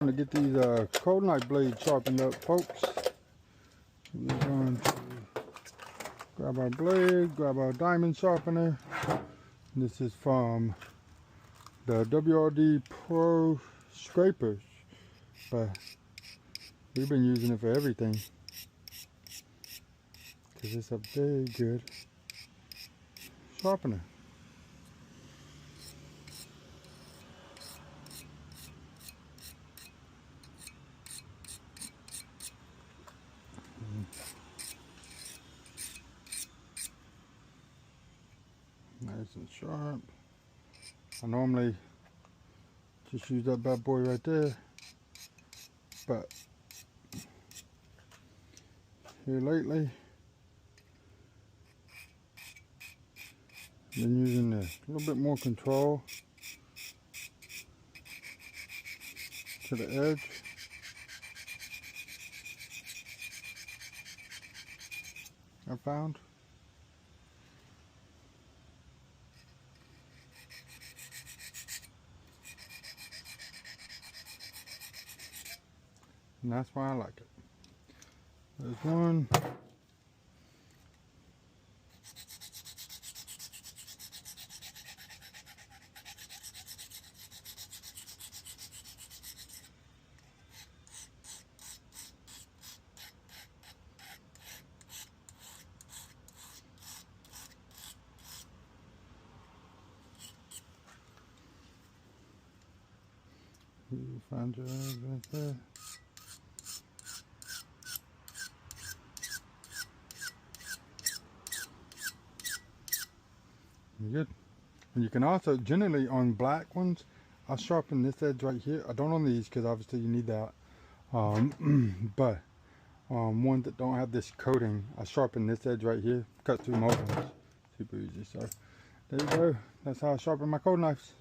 To get these cold knife blades sharpened up, folks. We're going to grab our blade, grab our diamond sharpener. This is from the WRD Pro scrapers, but we've been using it for everything because it's a very good sharpener. Nice and sharp. I normally just use that bad boy right there, but here lately been using a little bit more control to the edge. I found. And that's why I like it. There's one. You find your edge right there. You're good. And you can also, generally on black ones, I'll sharpen this edge right here. I don't on these because obviously you need that. But ones that don't have this coating, I sharpen this edge right here. Cut through most ones. Super easy. So there you go. That's how I sharpen my cold knives.